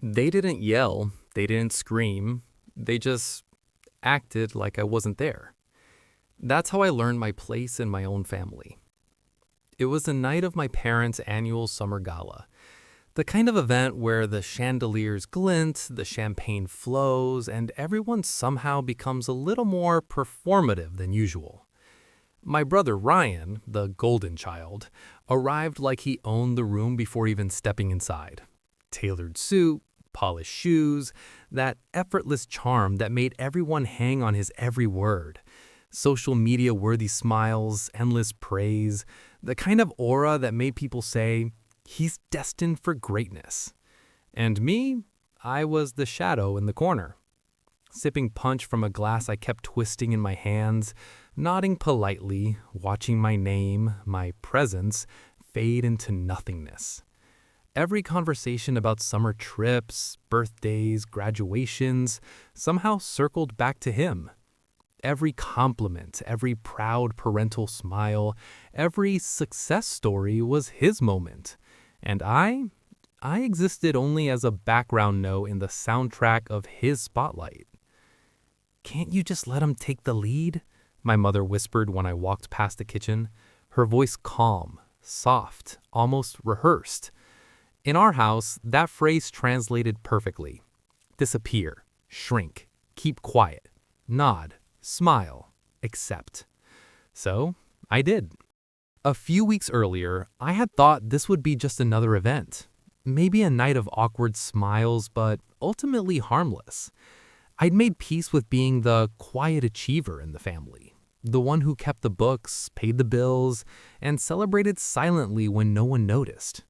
They didn't yell, they didn't scream, they just acted like I wasn't there. That's how I learned my place in my own family. It was the night of my parents' annual summer gala, the kind of event where the chandeliers glint, the champagne flows, and everyone somehow becomes a little more performative than usual. My brother Ryan, the golden child, arrived like he owned the room before even stepping inside. Tailored suit, polished shoes, that effortless charm that made everyone hang on his every word. Social media worthy smiles, endless praise, the kind of aura that made people say, he's destined for greatness. And me, I was the shadow in the corner, sipping punch from a glass I kept twisting in my hands, nodding politely, watching my name, my presence, fade into nothingness. Every conversation about summer trips, birthdays, graduations somehow circled back to him. Every compliment, every proud parental smile, every success story was his moment. And I existed only as a background note in the soundtrack of his spotlight. "Can't you just let him take the lead?" my mother whispered when I walked past the kitchen, her voice calm, soft, almost rehearsed. In our house, that phrase translated perfectly. Disappear, shrink, keep quiet, nod, smile, accept. So, I did. A few weeks earlier, I had thought this would be just another event. Maybe a night of awkward smiles, but ultimately harmless. I'd made peace with being the quiet achiever in the family, the one who kept the books, paid the bills, and celebrated silently when no one noticed.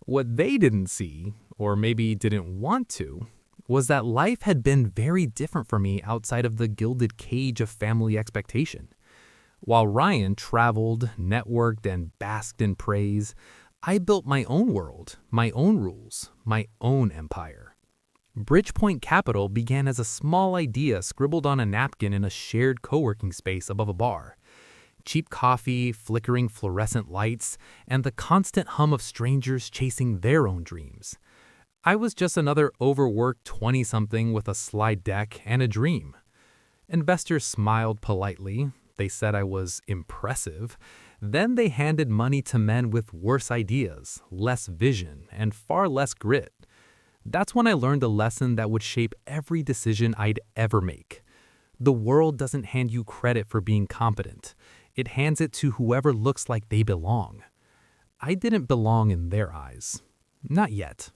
What they didn't see, or maybe didn't want to, was that life had been very different for me outside of the gilded cage of family expectation. While Ryan traveled, networked, and basked in praise, I built my own world, my own rules, my own empire. Bridgepoint Capital began as a small idea scribbled on a napkin in a shared co-working space above a bar. Cheap coffee, flickering fluorescent lights, and the constant hum of strangers chasing their own dreams. I was just another overworked 20-something with a slide deck and a dream. Investors smiled politely. They said I was impressive. Then they handed money to men with worse ideas, less vision, and far less grit. That's when I learned a lesson that would shape every decision I'd ever make. The world doesn't hand you credit for being competent. It hands it to whoever looks like they belong. I didn't belong in their eyes. Not yet.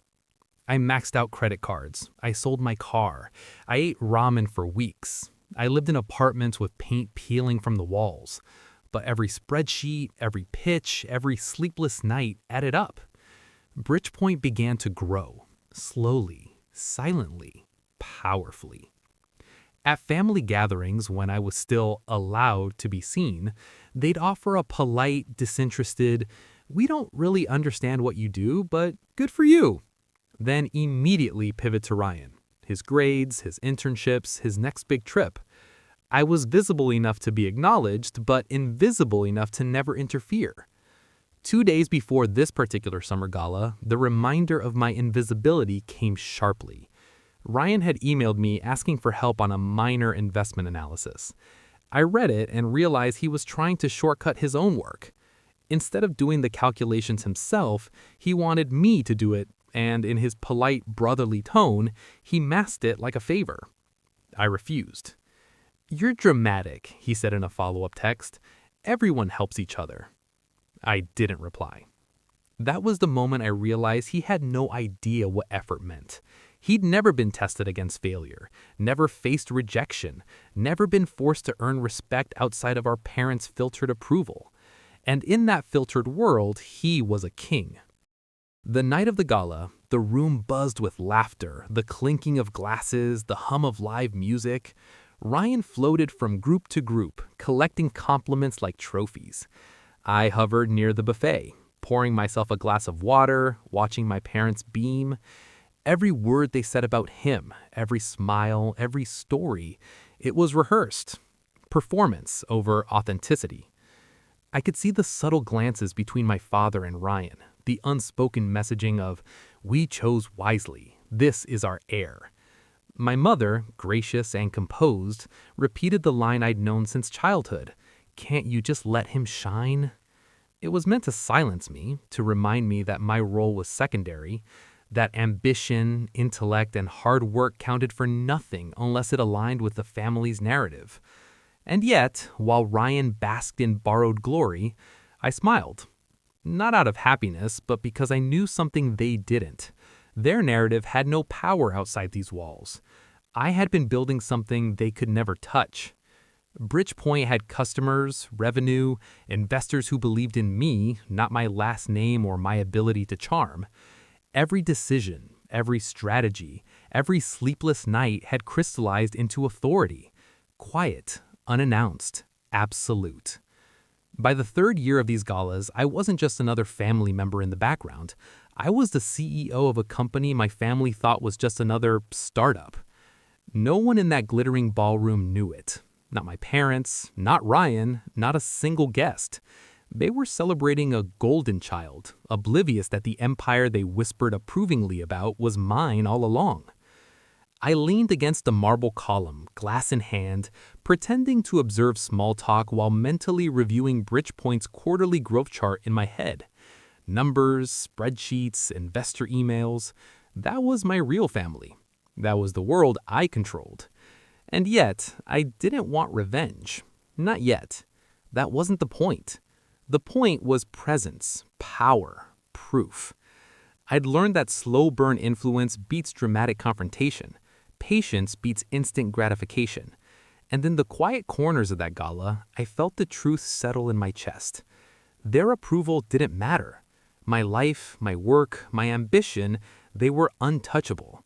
I maxed out credit cards. I sold my car. I ate ramen for weeks. I lived in apartments with paint peeling from the walls. But every spreadsheet, every pitch, every sleepless night added up. Bridgepoint began to grow, slowly, silently, powerfully. At family gatherings, when I was still allowed to be seen, they'd offer a polite, disinterested, "We don't really understand what you do, but good for you." Then immediately pivot to Ryan, his grades, his internships, his next big trip. I was visible enough to be acknowledged, but invisible enough to never interfere. 2 days before this particular summer gala, the reminder of my invisibility came sharply. Ryan had emailed me asking for help on a minor investment analysis. I read it and realized he was trying to shortcut his own work. Instead of doing the calculations himself, he wanted me to do it, and in his polite, brotherly tone, he masked it like a favor. I refused. "You're dramatic," he said in a follow-up text. "Everyone helps each other." I didn't reply. That was the moment I realized he had no idea what effort meant. He'd never been tested against failure, never faced rejection, never been forced to earn respect outside of our parents' filtered approval. And in that filtered world, he was a king. The night of the gala, the room buzzed with laughter, the clinking of glasses, the hum of live music. Ryan floated from group to group, collecting compliments like trophies. I hovered near the buffet, pouring myself a glass of water, watching my parents beam. Every word they said about him, every smile, every story, it was rehearsed. Performance over authenticity. I could see the subtle glances between my father and Ryan, the unspoken messaging of, "We chose wisely, This is our heir. My mother, gracious and composed, repeated the line I'd known since childhood. Can't you just let him shine? It was meant to silence me, to remind me that my role was secondary, that ambition, intellect, and hard work counted for nothing unless it aligned with the family's narrative. And yet, while Ryan basked in borrowed glory, I smiled. Not out of happiness, but because I knew something they didn't. Their narrative had no power outside these walls. I had been building something they could never touch. Bridgepoint had customers, revenue, investors who believed in me, not my last name or my ability to charm. Every decision, every strategy, every sleepless night had crystallized into authority. Quiet, unannounced, absolute. By the third year of these galas, I wasn't just another family member in the background. I was the CEO of a company my family thought was just another startup. No one in that glittering ballroom knew it. Not my parents, not Ryan, not a single guest. They were celebrating a golden child, oblivious that the empire they whispered approvingly about was mine all along. I leaned against a marble column, glass in hand, pretending to observe small talk while mentally reviewing Bridgepoint's quarterly growth chart in my head. Numbers, spreadsheets, investor emails. That was my real family. That was the world I controlled. And yet, I didn't want revenge. Not yet. That wasn't the point. The point was presence, power, proof. I'd learned that slow burn influence beats dramatic confrontation. Patience beats instant gratification. And in the quiet corners of that gala, I felt the truth settle in my chest. Their approval didn't matter. My life, my work, my ambition, they were untouchable.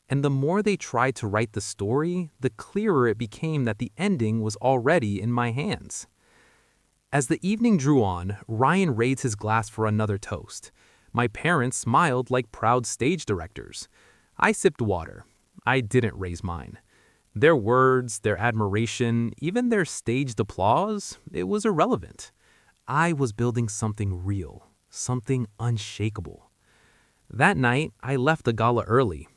And the more they tried to write the story, the clearer it became that the ending was already in my hands. As the evening drew on, Ryan raised his glass for another toast. My parents smiled like proud stage directors. I sipped water. I didn't raise mine. Their words, their admiration, even their staged applause, it was irrelevant. I was building something real, something unshakable. That night, I left the gala early.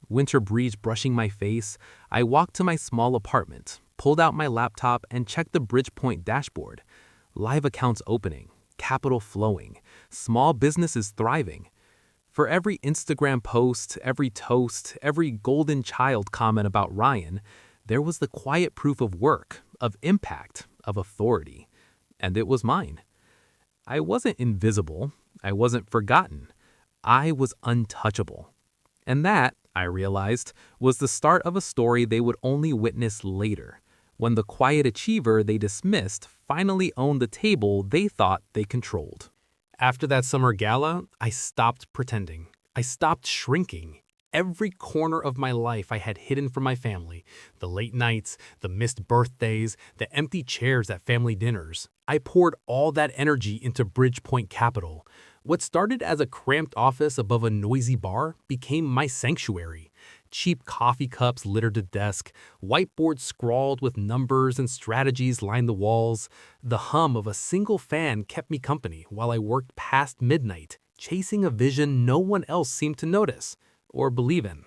Winter breeze brushing my face, I walked to my small apartment, pulled out my laptop, and checked the Bridgepoint dashboard. Live accounts opening, capital flowing, small businesses thriving. For every Instagram post, every toast, every golden child comment about Ryan, there was the quiet proof of work, of impact, of authority. And it was mine. I wasn't invisible. I wasn't forgotten. I was untouchable. And that, I realized, was the start of a story they would only witness later, when the quiet achiever they dismissed finally owned the table they thought they controlled. After that summer gala, I stopped pretending. I stopped shrinking. Every corner of my life I had hidden from my family, the late nights, the missed birthdays, the empty chairs at family dinners. I poured all that energy into Bridgepoint Capital. What started as a cramped office above a noisy bar became my sanctuary. Cheap coffee cups littered the desk, whiteboards scrawled with numbers and strategies lined the walls. The hum of a single fan kept me company while I worked past midnight, chasing a vision no one else seemed to notice or believe in.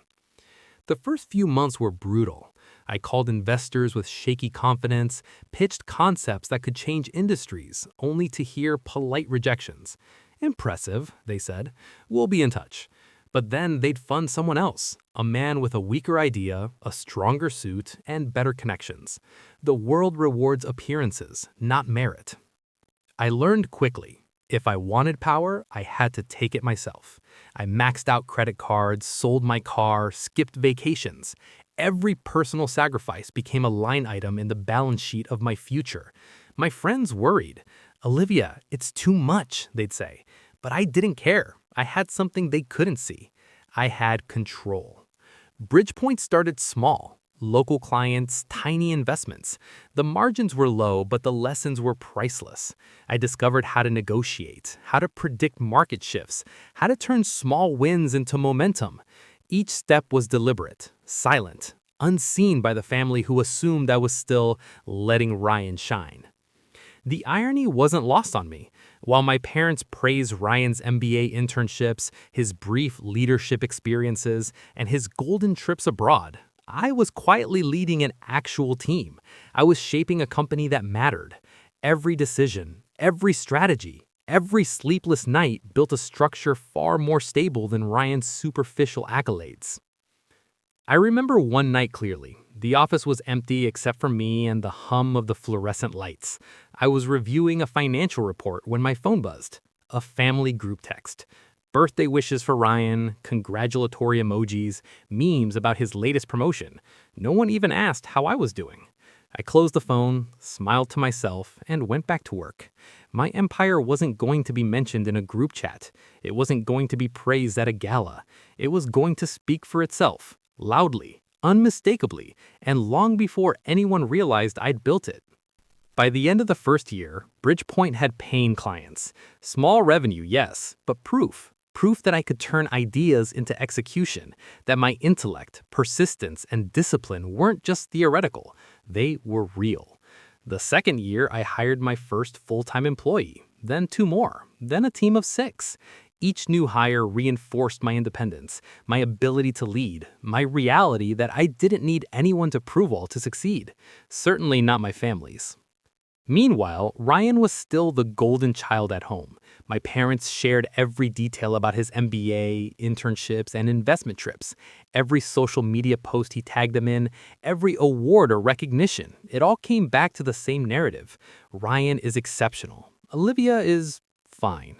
The first few months were brutal. I called investors with shaky confidence, pitched concepts that could change industries, only to hear polite rejections. Impressive, they said. We'll be in touch. But then they'd fund someone else, a man with a weaker idea, a stronger suit, and better connections. The world rewards appearances, not merit. I learned quickly. If I wanted power, I had to take it myself. I maxed out credit cards, sold my car, skipped vacations. Every personal sacrifice became a line item in the balance sheet of my future. My friends worried. Olivia, it's too much, they'd say. But I didn't care. I had something they couldn't see. I had control. Bridgepoint started small. Local clients, tiny investments. The margins were low, but the lessons were priceless. I discovered how to negotiate, how to predict market shifts, how to turn small wins into momentum. Each step was deliberate, silent, unseen by the family who assumed I was still letting Ryan shine. The irony wasn't lost on me. While my parents praised Ryan's MBA internships, his brief leadership experiences, and his golden trips abroad, I was quietly leading an actual team. I was shaping a company that mattered. Every decision, every strategy, every sleepless night built a structure far more stable than Ryan's superficial accolades. I remember one night clearly. The office was empty except for me and the hum of the fluorescent lights. I was reviewing a financial report when my phone buzzed. A family group text. Birthday wishes for Ryan, congratulatory emojis, memes about his latest promotion. No one even asked how I was doing. I closed the phone, smiled to myself, and went back to work. My empire wasn't going to be mentioned in a group chat. It wasn't going to be praised at a gala. It was going to speak for itself, loudly, unmistakably, and long before anyone realized I'd built it. By the end of the first year, Bridgepoint had paying clients. Small revenue, yes, but proof. Proof that I could turn ideas into execution, that my intellect, persistence, and discipline weren't just theoretical, they were real. The second year, I hired my first full-time employee, then two more, then a team of 6. Each new hire reinforced my independence, my ability to lead, my reality that I didn't need anyone to prove all to succeed, certainly not my family's. Meanwhile, Ryan was still the golden child at home. My parents shared every detail about his MBA, internships, and investment trips. Every social media post he tagged them in, every award or recognition, it all came back to the same narrative. Ryan is exceptional. Olivia is fine.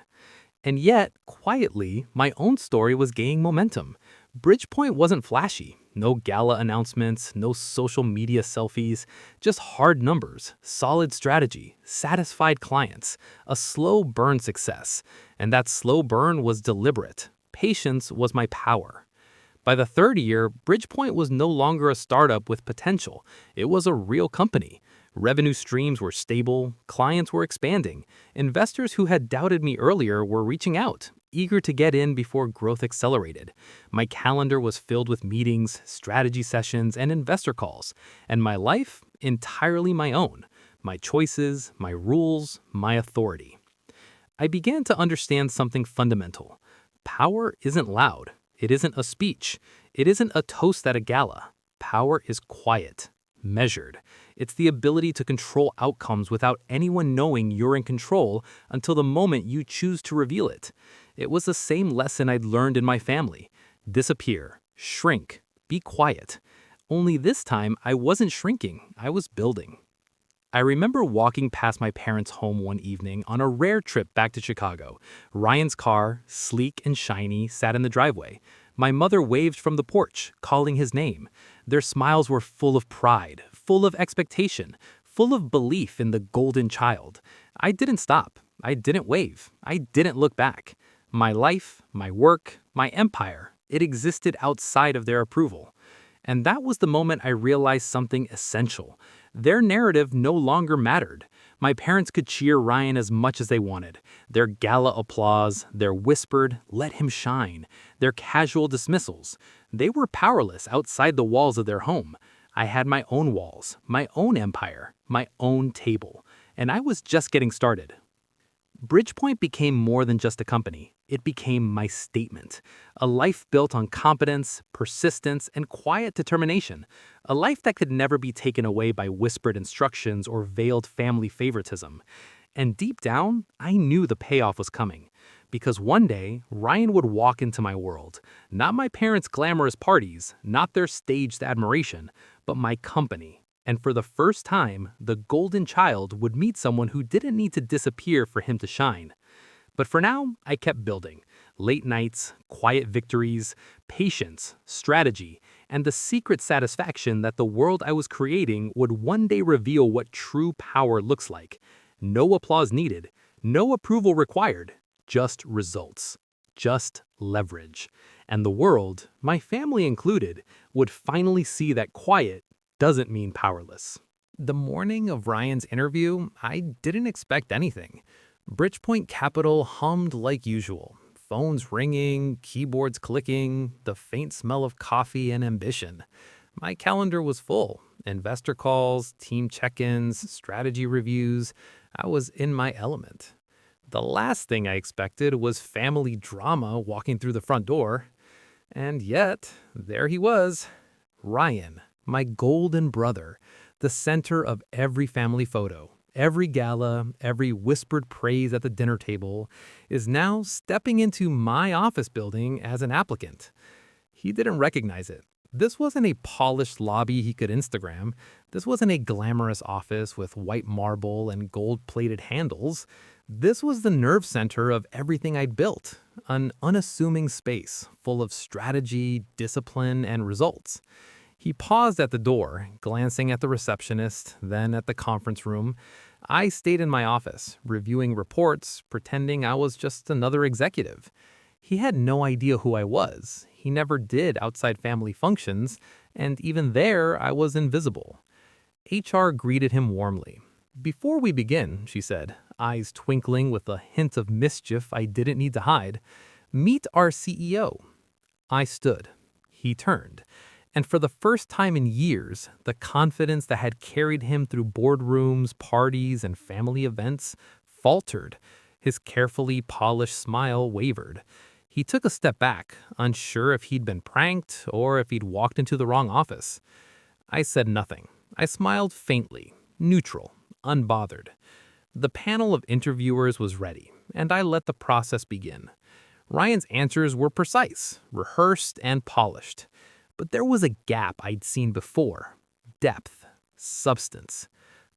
And yet, quietly, my own story was gaining momentum. Bridgepoint wasn't flashy. No gala announcements, no social media selfies, just hard numbers, solid strategy, satisfied clients, a slow burn success. And that slow burn was deliberate. Patience was my power. By the third year, Bridgepoint was no longer a startup with potential. It was a real company. Revenue streams were stable, clients were expanding. Investors who had doubted me earlier were reaching out, eager to get in before growth accelerated. My calendar was filled with meetings, strategy sessions, and investor calls, and my life entirely my own. My choices, my rules, my authority. I began to understand something fundamental. Power isn't loud. It isn't a speech. It isn't a toast at a gala. Power is quiet, measured. It's the ability to control outcomes without anyone knowing you're in control until the moment you choose to reveal it. It was the same lesson I'd learned in my family. Disappear, shrink, be quiet. Only this time, I wasn't shrinking, I was building. I remember walking past my parents' home one evening on a rare trip back to Chicago. Ryan's car, sleek and shiny, sat in the driveway. My mother waved from the porch, calling his name. Their smiles were full of pride, full of expectation, full of belief in the golden child. I didn't stop. I didn't wave. I didn't look back. My life, my work, my empire, it existed outside of their approval. And that was the moment I realized something essential. Their narrative no longer mattered. My parents could cheer Ryan as much as they wanted. Their gala applause, their whispered, "let him shine," their casual dismissals. They were powerless outside the walls of their home. I had my own walls, my own empire, my own table. And I was just getting started. Bridgepoint became more than just a company. It became my statement. A life built on competence, persistence, and quiet determination. A life that could never be taken away by whispered instructions or veiled family favoritism. And deep down, I knew the payoff was coming. Because one day, Ryan would walk into my world. Not my parents' glamorous parties, not their staged admiration, but my company. And for the first time, the golden child would meet someone who didn't need to disappear for him to shine. But for now, I kept building. Late nights, quiet victories, patience, strategy, and the secret satisfaction that the world I was creating would one day reveal what true power looks like. No applause needed, no approval required, just results, just leverage. And the world, my family included, would finally see that quiet doesn't mean powerless. The morning of Ryan's interview, I didn't expect anything. Bridgepoint Capital hummed like usual. Phones ringing, keyboards clicking, the faint smell of coffee and ambition. My calendar was full. Investor calls, team check-ins, strategy reviews. I was in my element. The last thing I expected was family drama walking through the front door. And yet, there he was, Ryan, my golden brother, the center of every family photo. Every gala, every whispered praise at the dinner table is now stepping into my office building as an applicant. He didn't recognize it. This wasn't a polished lobby he could Instagram. This wasn't a glamorous office with white marble and gold-plated handles. This was the nerve center of everything I'd built, an unassuming space full of strategy, discipline, and results. He paused at the door, glancing at the receptionist, then at the conference room. I stayed in my office, reviewing reports, pretending I was just another executive. He had no idea who I was. He never did outside family functions, and even there, I was invisible. HR greeted him warmly. "Before we begin," she said, eyes twinkling with a hint of mischief I didn't need to hide, "meet our CEO." I stood. He turned. And for the first time in years, the confidence that had carried him through boardrooms, parties, and family events faltered. His carefully polished smile wavered. He took a step back, unsure if he'd been pranked or if he'd walked into the wrong office. I said nothing. I smiled faintly, neutral, unbothered. The panel of interviewers was ready, and I let the process begin. Ryan's answers were precise, rehearsed, and polished. But there was a gap I'd seen before: depth, substance.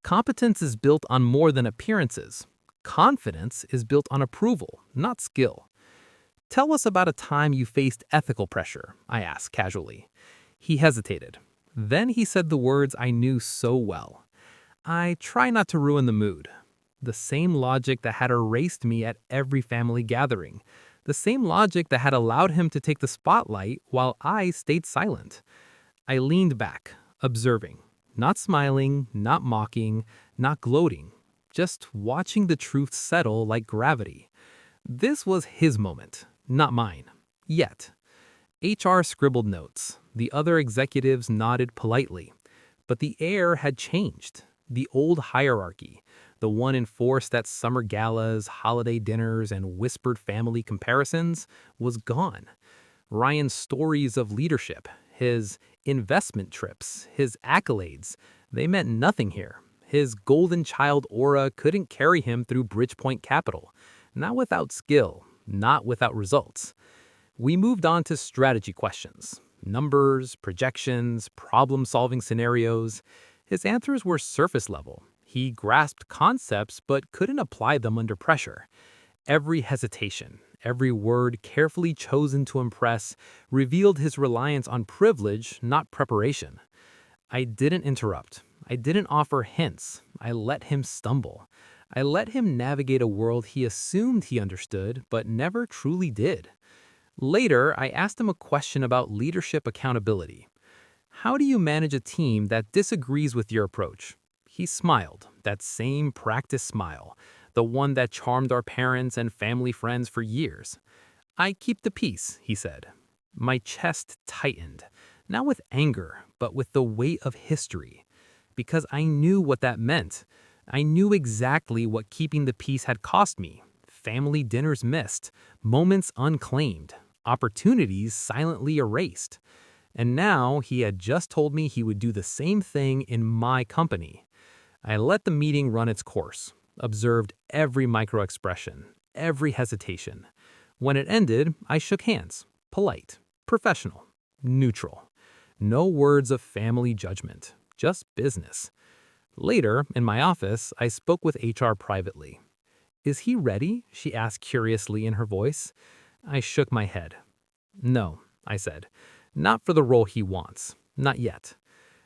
Competence is built on more than appearances. Confidence is built on approval, not skill. "Tell us about a time you faced ethical pressure," I asked casually. He hesitated. Then he said the words I knew so well. "I try not to ruin the mood." The same logic that had erased me at every family gathering. The same logic that had allowed him to take the spotlight while I stayed silent. I leaned back, observing, not smiling, not mocking, not gloating, just watching the truth settle like gravity. This was his moment, not mine. Yet. HR scribbled notes. The other executives nodded politely. But the air had changed. The old hierarchy, the one enforced at summer galas, holiday dinners, and whispered family comparisons, was gone. Ryan's stories of leadership, his investment trips, his accolades, they meant nothing here. His golden child aura couldn't carry him through Bridgepoint Capital. Not without skill, not without results. We moved on to strategy questions. Numbers, projections, problem-solving scenarios. His answers were surface level. He grasped concepts but couldn't apply them under pressure. Every hesitation, every word carefully chosen to impress, revealed his reliance on privilege, not preparation. I didn't interrupt. I didn't offer hints. I let him stumble. I let him navigate a world he assumed he understood but never truly did. Later, I asked him a question about leadership accountability. "How do you manage a team that disagrees with your approach?" He smiled, that same practice smile, the one that charmed our parents and family friends for years. "I keep the peace," he said. My chest tightened, not with anger, but with the weight of history. Because I knew what that meant. I knew exactly what keeping the peace had cost me. Family dinners missed, moments unclaimed, opportunities silently erased. And now he had just told me he would do the same thing in my company. I let the meeting run its course, observed every microexpression, every hesitation. When it ended, I shook hands, polite, professional, neutral. No words of family judgment, just business. Later, in my office, I spoke with HR privately. "Is he ready?" she asked curiously in her voice. I shook my head. "No," I said. "Not for the role he wants. Not yet."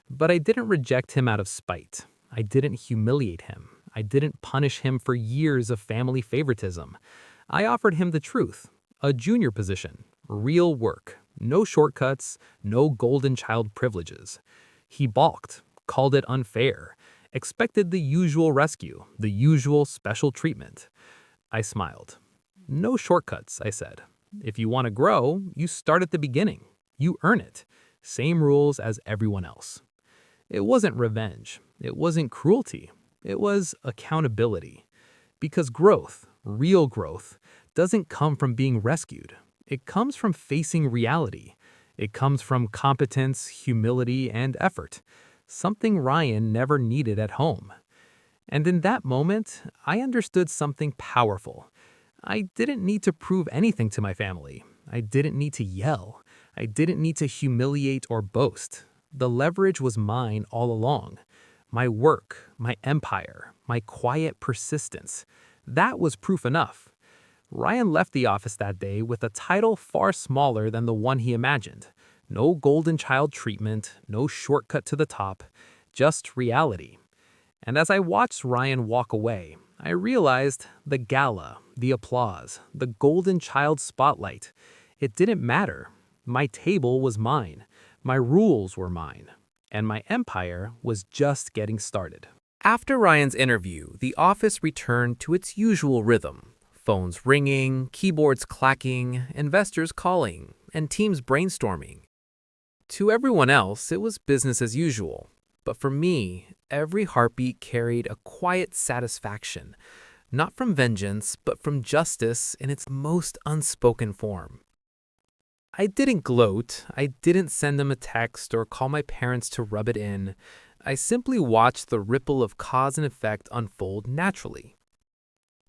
But I didn't reject him out of spite. I didn't humiliate him. I didn't punish him for years of family favoritism. I offered him the truth. A junior position. Real work. No shortcuts. No golden child privileges. He balked. Called it unfair. Expected the usual rescue. The usual special treatment. I smiled. "No shortcuts," I said. "If you want to grow, you start at the beginning. You earn it. Same rules as everyone else." It wasn't revenge. It wasn't cruelty. It was accountability. Because growth, real growth, doesn't come from being rescued. It comes from facing reality. It comes from competence, humility, and effort, something Ryan never needed at home. And in that moment, I understood something powerful. I didn't need to prove anything to my family. I didn't need to yell. I didn't need to humiliate or boast. The leverage was mine all along. My work, my empire, my quiet persistence. That was proof enough. Ryan left the office that day with a title far smaller than the one he imagined. No golden child treatment, no shortcut to the top, just reality. And as I watched Ryan walk away, I realized the gala, the applause, the golden child spotlight. It didn't matter. My table was mine. My rules were mine. And my empire was just getting started. After Ryan's interview, the office returned to its usual rhythm. Phones ringing, keyboards clacking, investors calling, and teams brainstorming. To everyone else, it was business as usual. But for me, every heartbeat carried a quiet satisfaction, not from vengeance, but from justice in its most unspoken form. I didn't gloat, I didn't send them a text or call my parents to rub it in. I simply watched the ripple of cause and effect unfold naturally.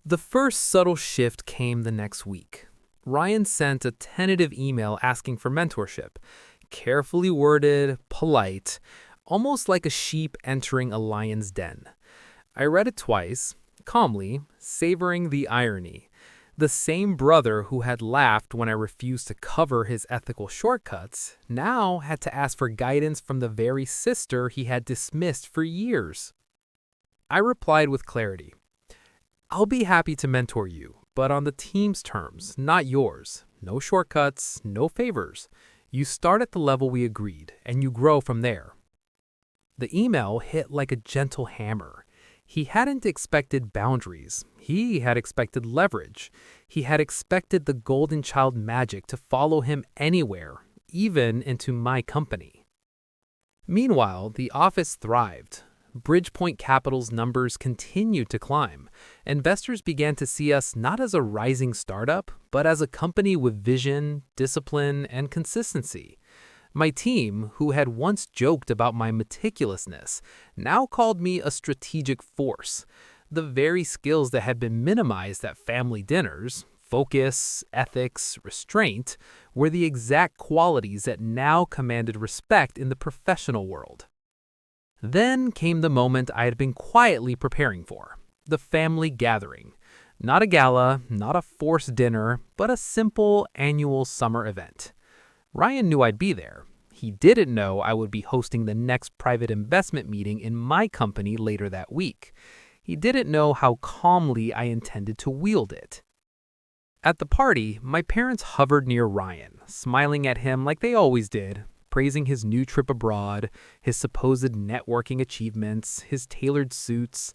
The first subtle shift came the next week. Ryan sent a tentative email asking for mentorship, carefully worded, polite, almost like a sheep entering a lion's den. I read it twice, calmly, savoring the irony. The same brother who had laughed when I refused to cover his ethical shortcuts now had to ask for guidance from the very sister he had dismissed for years. I replied with clarity. I'll be happy to mentor you, but on the team's terms, not yours. No shortcuts, no favors. You start at the level we agreed, and you grow from there. The email hit like a gentle hammer. He hadn't expected boundaries. He had expected leverage. He had expected the golden child magic to follow him anywhere, even into my company. Meanwhile, the office thrived. Bridgepoint Capital's numbers continued to climb. Investors began to see us not as a rising startup, but as a company with vision, discipline, and consistency. My team, who had once joked about my meticulousness, now called me a strategic force. The very skills that had been minimized at family dinners, focus, ethics, restraint, were the exact qualities that now commanded respect in the professional world. Then came the moment I had been quietly preparing for, the family gathering. Not a gala, not a forced dinner, but a simple annual summer event. Ryan knew I'd be there. He didn't know I would be hosting the next private investment meeting in my company later that week. He didn't know how calmly I intended to wield it. At the party, my parents hovered near Ryan, smiling at him like they always did, praising his new trip abroad, his supposed networking achievements, his tailored suits.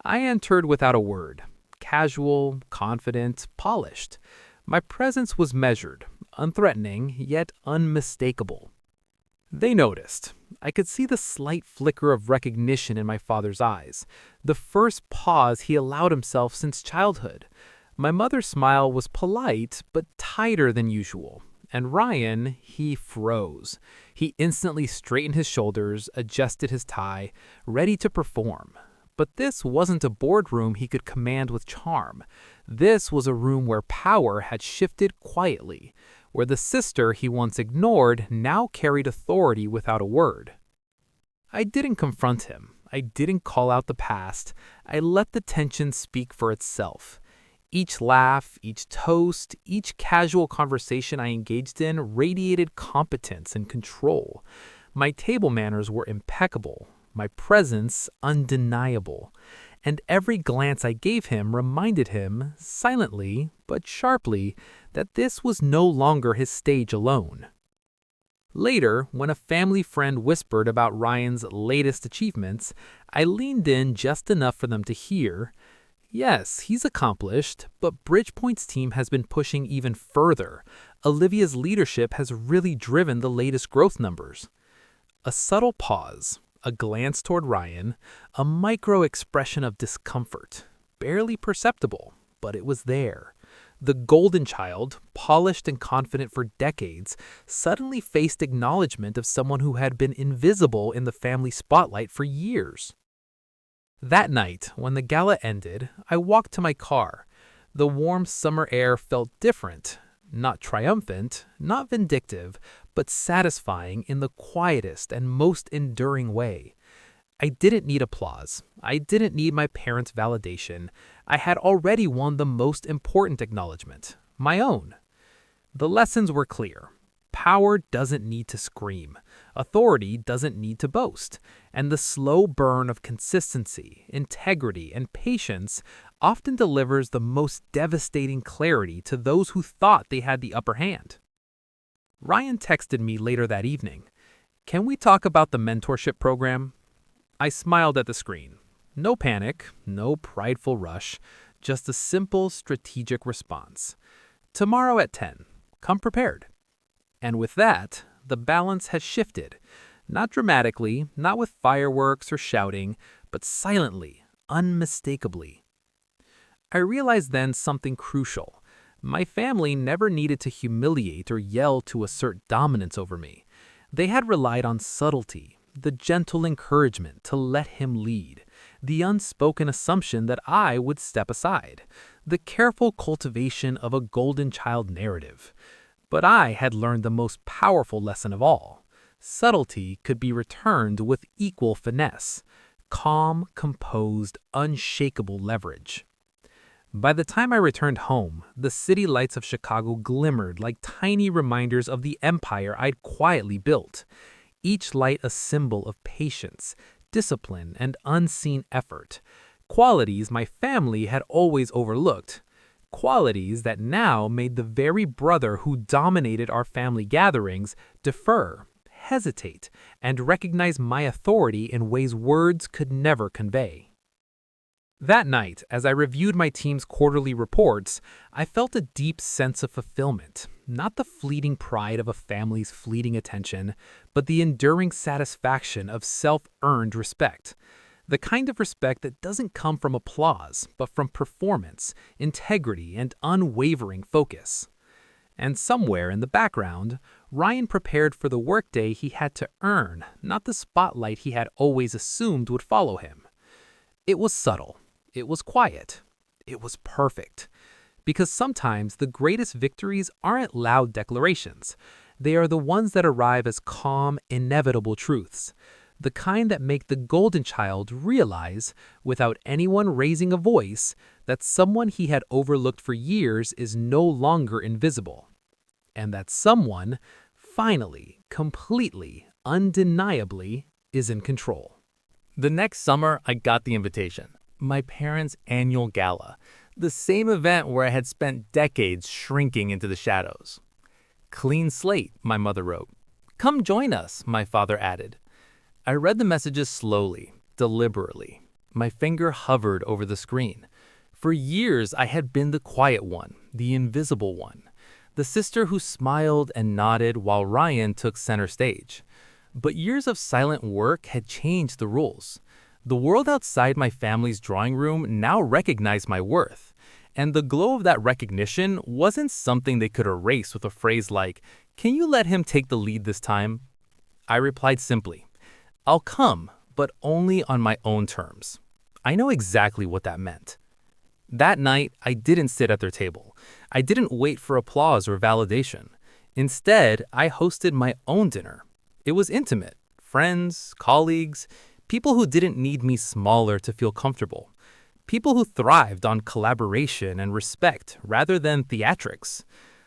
I entered without a word, casual, confident, polished. My presence was measured, unthreatening, yet unmistakable. They noticed. I could see the slight flicker of recognition in my father's eyes, the first pause he allowed himself since childhood. My mother's smile was polite, but tighter than usual. And Ryan, he froze. He instantly straightened his shoulders, adjusted his tie, ready to perform. But this wasn't a boardroom he could command with charm. This was a room where power had shifted quietly, where the sister he once ignored now carried authority without a word. I didn't confront him. I didn't call out the past. I let the tension speak for itself. Each laugh, each toast, each casual conversation I engaged in radiated competence and control. My table manners were impeccable, my presence undeniable, and every glance I gave him reminded him, silently but sharply, that this was no longer his stage alone. Later, when a family friend whispered about Ryan's latest achievements, I leaned in just enough for them to hear. Yes, he's accomplished, but Bridgepoint's team has been pushing even further. Olivia's leadership has really driven the latest growth numbers. A subtle pause, a glance toward Ryan, a micro expression of discomfort, barely perceptible, but it was there. The golden child, polished and confident for decades, suddenly faced acknowledgement of someone who had been invisible in the family spotlight for years. That night, when the gala ended, I walked to my car. The warm summer air felt different, not triumphant, not vindictive, but satisfying in the quietest and most enduring way. I didn't need applause. I didn't need my parents' validation. I had already won the most important acknowledgement, my own. The lessons were clear. Power doesn't need to scream. Authority doesn't need to boast. And the slow burn of consistency, integrity, and patience often delivers the most devastating clarity to those who thought they had the upper hand. Ryan texted me later that evening. "Can we talk about the mentorship program?" I smiled at the screen. No panic, no prideful rush, just a simple, strategic response. "Tomorrow at 10. Come prepared." And with that, the balance has shifted. Not dramatically, not with fireworks or shouting, but silently, unmistakably. I realized then something crucial. My family never needed to humiliate or yell to assert dominance over me. They had relied on subtlety, the gentle encouragement to let him lead, the unspoken assumption that I would step aside, the careful cultivation of a golden child narrative. But I had learned the most powerful lesson of all. Subtlety could be returned with equal finesse, calm, composed, unshakable leverage. By the time I returned home, the city lights of Chicago glimmered like tiny reminders of the empire I'd quietly built, each light a symbol of patience, discipline, and unseen effort, qualities my family had always overlooked. Qualities that now made the very brother who dominated our family gatherings defer, hesitate, and recognize my authority in ways words could never convey. That night, as I reviewed my team's quarterly reports, I felt a deep sense of fulfillment, not the fleeting pride of a family's fleeting attention, but the enduring satisfaction of self-earned respect. The kind of respect that doesn't come from applause, but from performance, integrity, and unwavering focus. And somewhere in the background, Ryan prepared for the workday he had to earn, not the spotlight he had always assumed would follow him. It was subtle. It was quiet. It was perfect. Because sometimes the greatest victories aren't loud declarations. They are the ones that arrive as calm, inevitable truths. The kind that make the golden child realize, without anyone raising a voice, that someone he had overlooked for years is no longer invisible. And that someone, finally, completely, undeniably, is in control. The next summer, I got the invitation. My parents' annual gala, the same event where I had spent decades shrinking into the shadows. "Clean slate," my mother wrote. "Come join us," my father added. I read the messages slowly, deliberately. My finger hovered over the screen. For years, I had been the quiet one, the invisible one, the sister who smiled and nodded while Ryan took center stage. But years of silent work had changed the rules. The world outside my family's drawing room now recognized my worth. And the glow of that recognition wasn't something they could erase with a phrase like, "Can you let him take the lead this time?" I replied simply, "I'll come, but only on my own terms." I know exactly what that meant. That night, I didn't sit at their table. I didn't wait for applause or validation. Instead, I hosted my own dinner. It was intimate. Friends, colleagues, people who didn't need me smaller to feel comfortable. People who thrived on collaboration and respect rather than theatrics.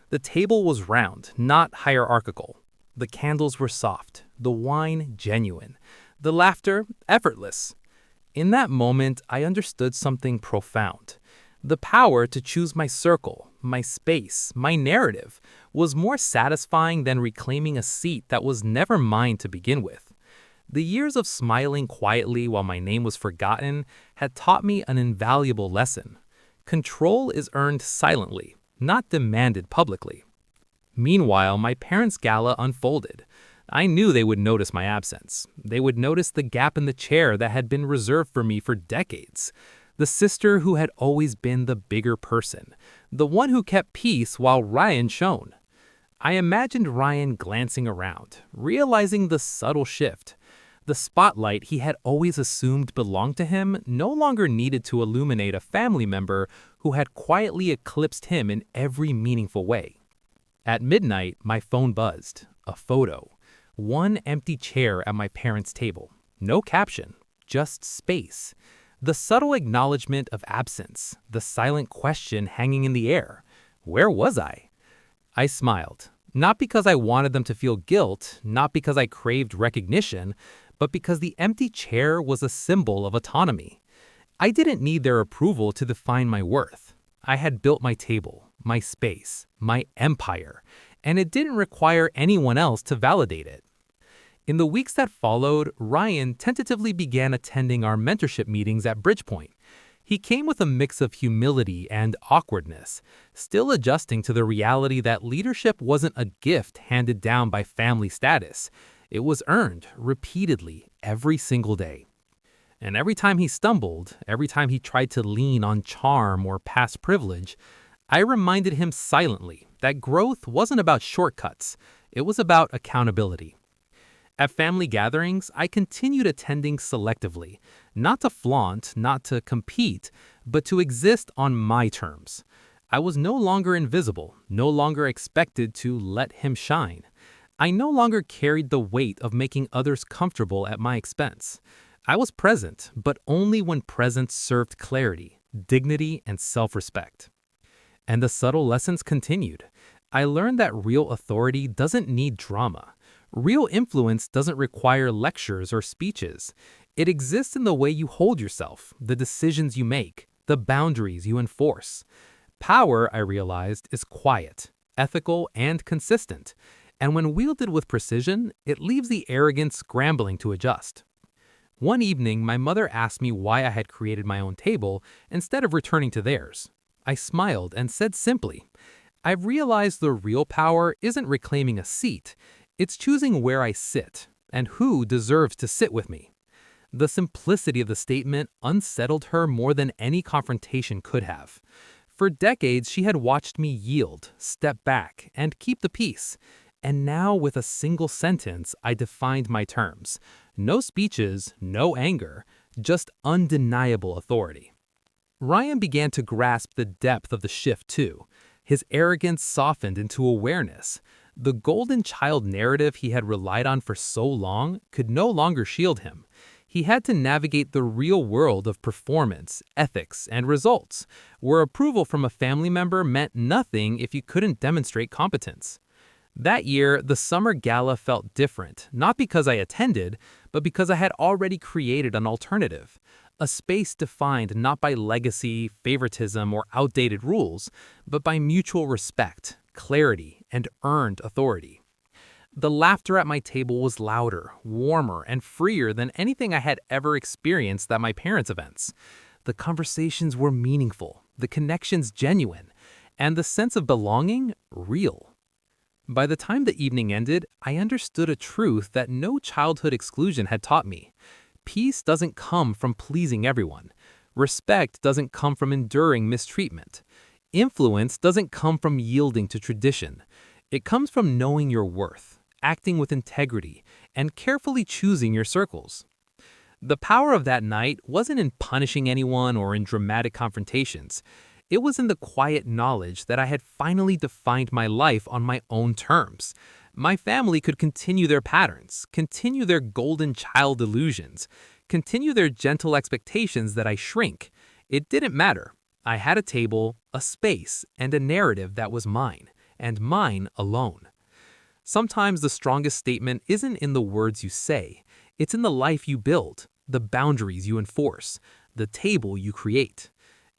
The table was round, not hierarchical. The candles were soft, the wine genuine, the laughter effortless. In that moment, I understood something profound. The power to choose my circle, my space, my narrative was more satisfying than reclaiming a seat that was never mine to begin with. The years of smiling quietly while my name was forgotten had taught me an invaluable lesson. Control is earned silently, not demanded publicly. Meanwhile, my parents' gala unfolded. I knew they would notice my absence. They would notice the gap in the chair that had been reserved for me for decades. The sister who had always been the bigger person. The one who kept peace while Ryan shone. I imagined Ryan glancing around, realizing the subtle shift. The spotlight he had always assumed belonged to him no longer needed to illuminate a family member who had quietly eclipsed him in every meaningful way. At midnight, my phone buzzed. A photo. One empty chair at my parents' table. No caption, just space. The subtle acknowledgement of absence, the silent question hanging in the air. Where was I? I smiled, not because I wanted them to feel guilt, not because I craved recognition, but because the empty chair was a symbol of autonomy. I didn't need their approval to define my worth. I had built my table, my space, my empire, and it didn't require anyone else to validate it. In the weeks that followed, Ryan tentatively began attending our mentorship meetings at Bridgepoint. He came with a mix of humility and awkwardness, still adjusting to the reality that leadership wasn't a gift handed down by family status. It was earned, repeatedly, every single day. And every time he stumbled, every time he tried to lean on charm or past privilege, I reminded him silently that growth wasn't about shortcuts, it was about accountability. At family gatherings, I continued attending selectively, not to flaunt, not to compete, but to exist on my terms. I was no longer invisible, no longer expected to let him shine. I no longer carried the weight of making others comfortable at my expense. I was present, but only when presence served clarity, dignity, and self-respect. And the subtle lessons continued. I learned that real authority doesn't need drama. Real influence doesn't require lectures or speeches. It exists in the way you hold yourself, the decisions you make, the boundaries you enforce. Power, I realized, is quiet, ethical, and consistent. And when wielded with precision, it leaves the arrogant scrambling to adjust. One evening, my mother asked me why I had created my own table instead of returning to theirs. I smiled and said simply, I've realized the real power isn't reclaiming a seat. It's choosing where I sit and who deserves to sit with me. The simplicity of the statement unsettled her more than any confrontation could have. For decades, she had watched me yield, step back, and keep the peace. And now, with a single sentence, I defined my terms. No speeches, no anger, just undeniable authority. Ryan began to grasp the depth of the shift too. His arrogance softened into awareness. The golden child narrative he had relied on for so long could no longer shield him. He had to navigate the real world of performance, ethics, and results, where approval from a family member meant nothing if you couldn't demonstrate competence. That year, the summer gala felt different, not because I attended, but because I had already created an alternative. A space defined not by legacy, favoritism, or outdated rules, but by mutual respect, clarity, and earned authority. The laughter at my table was louder, warmer, and freer than anything I had ever experienced at my parents' events. The conversations were meaningful, the connections genuine, and the sense of belonging real. By the time the evening ended, I understood a truth that no childhood exclusion had taught me. Peace doesn't come from pleasing everyone. Respect doesn't come from enduring mistreatment. Influence doesn't come from yielding to tradition. It comes from knowing your worth, acting with integrity, and carefully choosing your circles. The power of that night wasn't in punishing anyone or in dramatic confrontations. It was in the quiet knowledge that I had finally defined my life on my own terms. My family could continue their patterns, continue their golden child illusions, continue their gentle expectations that I shrink. It didn't matter. I had a table, a space, and a narrative that was mine, and mine alone. Sometimes the strongest statement isn't in the words you say. It's in the life you build, the boundaries you enforce, the table you create.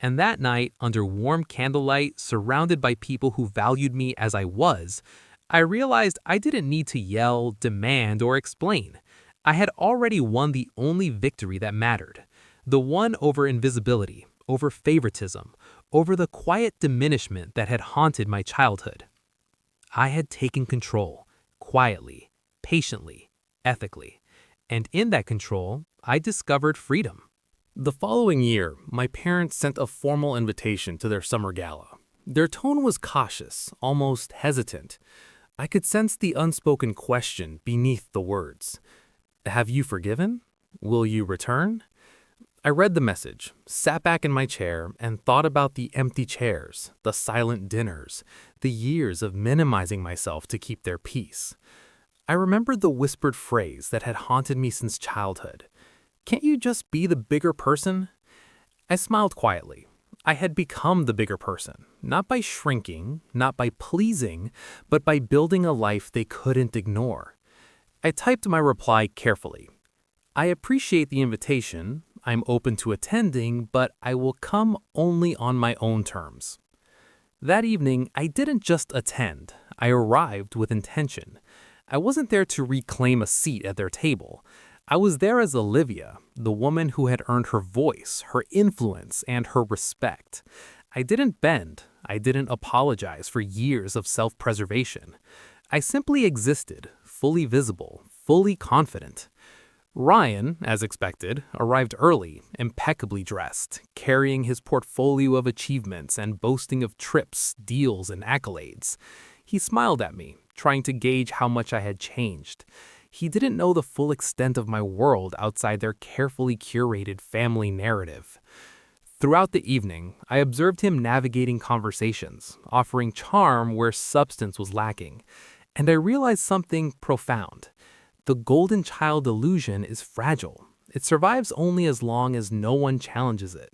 And that night, under warm candlelight, surrounded by people who valued me as I was, I realized I didn't need to yell, demand, or explain. I had already won the only victory that mattered. The one over invisibility, over favoritism, over the quiet diminishment that had haunted my childhood. I had taken control, quietly, patiently, ethically. And in that control, I discovered freedom. The following year, my parents sent a formal invitation to their summer gala. Their tone was cautious, almost hesitant. I could sense the unspoken question beneath the words. Have you forgiven? Will you return? I read the message, sat back in my chair, and thought about the empty chairs, the silent dinners, the years of minimizing myself to keep their peace. I remembered the whispered phrase that had haunted me since childhood. Can't you just be the bigger person? I smiled quietly. I had become the bigger person, not by shrinking, not by pleasing, but by building a life they couldn't ignore. I typed my reply carefully. I appreciate the invitation. I'm open to attending, but I will come only on my own terms. That evening, I didn't just attend. I arrived with intention. I wasn't there to reclaim a seat at their table. I was there as Olivia, the woman who had earned her voice, her influence, and her respect. I didn't bend. I didn't apologize for years of self-preservation. I simply existed, fully visible, fully confident. Ryan, as expected, arrived early, impeccably dressed, carrying his portfolio of achievements and boasting of trips, deals, and accolades. He smiled at me, trying to gauge how much I had changed. He didn't know the full extent of my world outside their carefully curated family narrative. Throughout the evening, I observed him navigating conversations, offering charm where substance was lacking. And I realized something profound. The golden child illusion is fragile. It survives only as long as no one challenges it.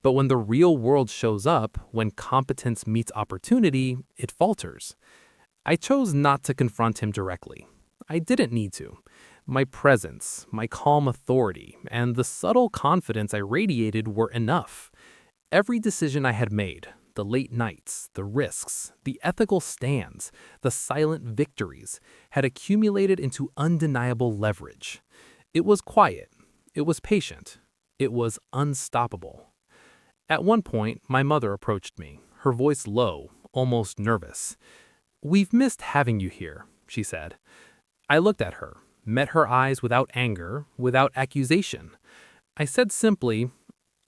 But when the real world shows up, when competence meets opportunity, it falters. I chose not to confront him directly. I didn't need to. My presence, my calm authority, and the subtle confidence I radiated were enough. Every decision I had made, the late nights, the risks, the ethical stands, the silent victories, had accumulated into undeniable leverage. It was quiet. It was patient. It was unstoppable. At one point, my mother approached me, her voice low, almost nervous. "We've missed having you here," she said. I looked at her, met her eyes without anger, without accusation. I said simply,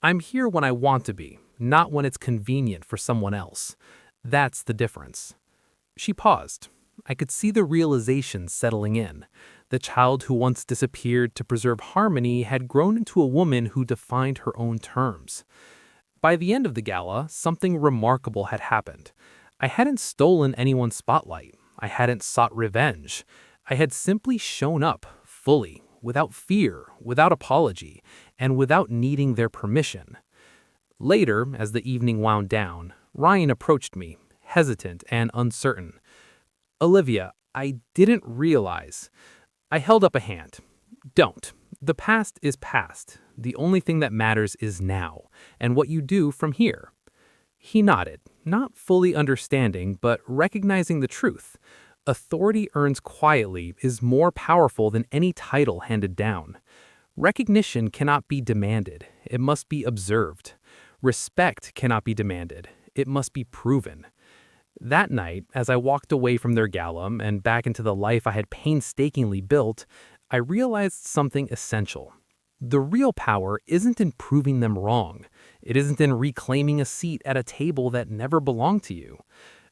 "I'm here when I want to be, not when it's convenient for someone else. That's the difference." She paused. I could see the realization settling in. The child who once disappeared to preserve harmony had grown into a woman who defined her own terms. By the end of the gala, something remarkable had happened. I hadn't stolen anyone's spotlight. I hadn't sought revenge. I had simply shown up, fully, without fear, without apology, and without needing their permission. Later, as the evening wound down, Ryan approached me, hesitant and uncertain. "Olivia, I didn't realize." I held up a hand. "Don't. The past is past. The only thing that matters is now, and what you do from here." He nodded, not fully understanding, but recognizing the truth. Authority earned quietly is more powerful than any title handed down. Recognition cannot be demanded. It must be observed. Respect cannot be demanded. It must be proven. That night, as I walked away from their gala and back into the life I had painstakingly built, I realized something essential. The real power isn't in proving them wrong. It isn't in reclaiming a seat at a table that never belonged to you.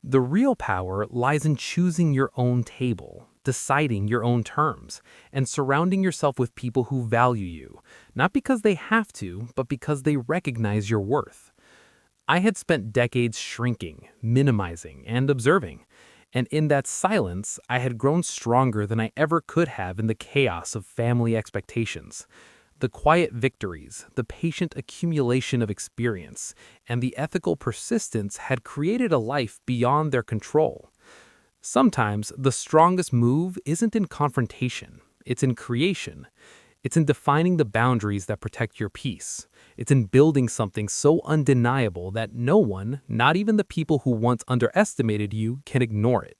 The real power lies in choosing your own table, deciding your own terms, and surrounding yourself with people who value you, not because they have to, but because they recognize your worth. I had spent decades shrinking, minimizing, and observing, and in that silence, I had grown stronger than I ever could have in the chaos of family expectations. The quiet victories, the patient accumulation of experience, and the ethical persistence had created a life beyond their control. Sometimes the strongest move isn't in confrontation, it's in creation. It's in defining the boundaries that protect your peace. It's in building something so undeniable that no one, not even the people who once underestimated you, can ignore it.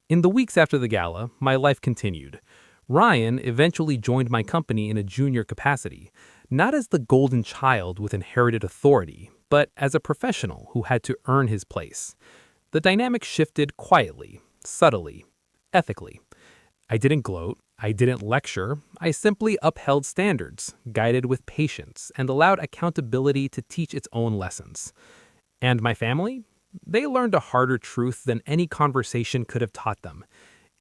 In the weeks after the gala, my life continued. Ryan eventually joined my company in a junior capacity, not as the golden child with inherited authority, but as a professional who had to earn his place. The dynamic shifted quietly, subtly, ethically. I didn't gloat, I didn't lecture, I simply upheld standards, guided with patience, and allowed accountability to teach its own lessons. And my family? They learned a harder truth than any conversation could have taught them.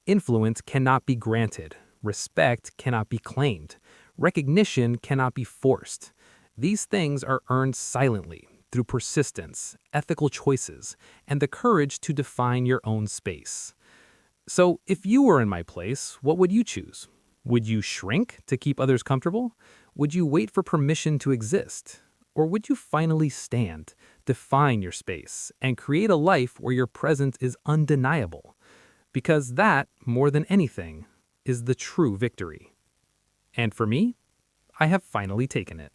Influence cannot be granted, respect cannot be claimed, recognition cannot be forced. These things are earned silently through persistence, ethical choices, and the courage to define your own space. So, if you were in my place, what would you choose? Would you shrink to keep others comfortable? Would you wait for permission to exist? Or would you finally stand, define your space, and create a life where your presence is undeniable? Because that, more than anything, is the true victory. And for me, I have finally taken it.